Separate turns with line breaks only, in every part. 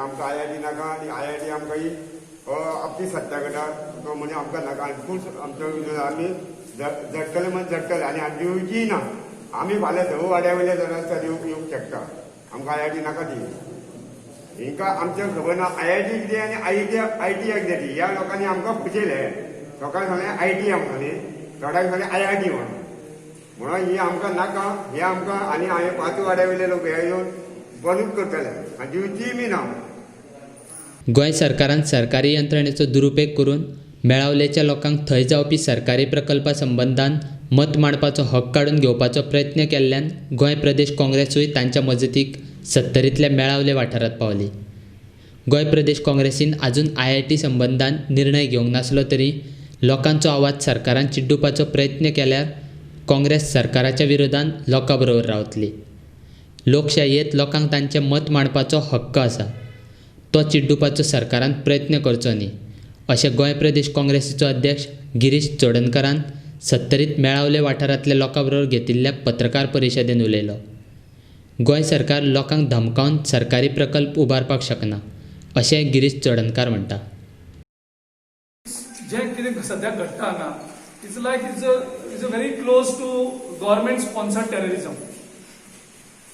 आमकां IIT नाका आनी IIT आमकां ही आपली सत्ता करता तो म्हणजे आमकां नाका आनी फूल आमचो आमी झडटले म्हणजे झडटले आनी आमी दिवची ना आमी फाल्यां धवो वाड्या वयले जर येवंक शकता आमकां IIT नाका ती हिंका आमच्या खबर ना IIT कितें आनी IT कितें ती ह्या लोकांनी आमकां फुचयले लोकांक सांगलें IT आमकां न्ही थोड्यांक सांगलें IIT म्हणून ही आमकां नाका हे आमकां आनी हांवें 5 वाड्या वयले लोक हे येवन बंदूच करतले आनी दिवची बी ना.
गोंय सरकारान सरकारी यंत्रणेचो दुरुपेग करून मेळावलेच्या लोकांक थंय जावपी सरकारी प्रकल्पा संबंधान मत मांडपाचो हक काडून घेवपाचो प्रयत्न केल्ल्यान गोंय प्रदेश काँग्रेसूय तांच्या मजतीक 70तल्या मेळावले वाठारांत पावली. गोंय प्रदेश काँग्रेसीन आजून IIT संबंधान निर्णय घेवंक नासलो तरी लोकांचो आवाज सरकारान चिड्डुपाचो प्रयत्न केल्यार काँग्रेस सरकाराच्या विरोधान लोकां बरोबर रावतली. लोकशायेंत लोकांक तांचें मत मांडपाचो हक्क आसा तो चिड्डुपाचो सरकारान प्रयत्न करचो न्ही अशें गोंय प्रदेश काँग्रेसीचो अध्यक्ष गिरीश चोडणकरान 70त मेळावले वाठारांतल्या लोकां बरोबर घेतिल्ल्या पत्रकार परिशदेंत उलयलो. गोंय सरकार लोकांक धमकावन सरकारी प्रकल्प उबारपाक शकना अशें गिरीश चोडणकार म्हणटा.
जें कितें सद्याक घडटा हांगा it's like it's a very close to government sponsored terrorism.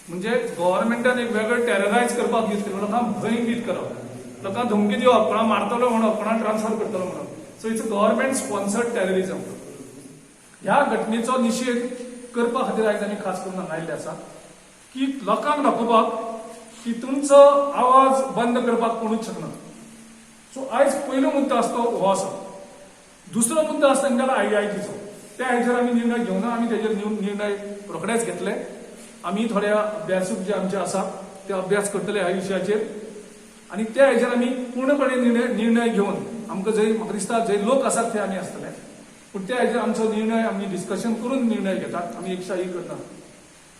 म्हणजे गव्हर्मेंटान एक वेगळं टेररायज करपाक यूज करप लोकांक भयभीत करप लोकांक धमकी दिवप कोणा मारतलो म्हणप कोणा ट्रान्सफर करतलो म्हणप. So it's a government sponsored terrorism. ह्या घटनेचो निशेध करपा खातीर आयज आमी खास करून हांगा आयिल्ले आसा की लोकांक दाखोवपाक की तुमचो आवाज बंद करपाक कोणूच शकना. सो आयज पयलो मुद्दो आसा तो हो आसा. दुसरो मुद्दो आसा तांकां IITचो. त्या हेचेर आमी निर्णय घेवना आमी तेजेर निर्णय रोखडेच घेतले. आमी थोड्या अभ्यासूक जे आमचे आसा ते अभ्यास करतले ह्या विशयाचेर आनी त्या हेचेर आमी पूर्णपणे निर्णय घेवन आमकां जंय म्हाका दिसता जंय लोक आसात थंय आमी आसतले पूण त्या हेचेर आमचो निर्णय आमी डिस्कशन करून निर्णय घेतात. आमी एकशाही करना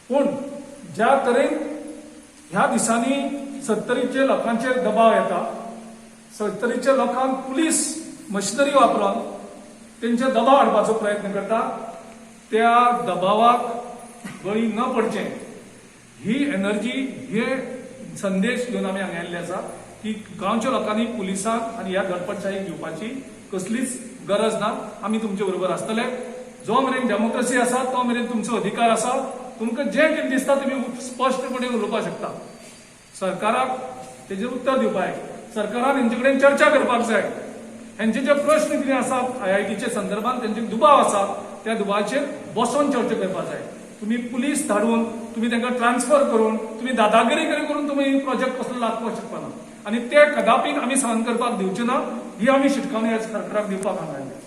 पूण ज्या तरेन ह्या दिसांनी 70च्या लोकांचेर दबाव येता 70च्या लोकांक पुलीस मशिनरी वापरून तेंचे दबाव हाडपाचो प्रयत्न करता त्या दबावाक बळी न पडचें ही एनर्जी हे संदेश घेवन आमी हांगा आयिल्ले आसा की गांवच्या लोकांनी पुलिसांक आनी ह्या धडपडशाहीक घेवपाची कसलीच गरज ना. आमी तुमचे बरोबर आसतले. जो मेरेन डेमोक्रेसी आसा तो मेरेन तुमचो अधिकार आसा. तुमकां जें कितें दिसता तुमी स्पश्टपणे उलोवपाक शकता. सरकाराक तेजेर उत्तर दिवपाक जाय. सरकारान हेंचे कडेन चर्चा करपाक जाय. हेंचे जे प्रश्न कितें आसात IITच्या संदर्भात तेंचे दुबाव आसा त्या दुबावाचेर बसोवन चर्चा करपाक जाय. तुम्ही पुलीस धाडून तुम्ही तांकां ट्रान्सफर करून तुम्ही दादागिरी करून तुम्ही प्रोजेक्ट कसलो लागपाक शकना आनी ते कदापीक आमी सहन करपाक दिवचे ना ही आमी शिटकावणी आज सरकाराक दिवपाक हांगा आयल्या.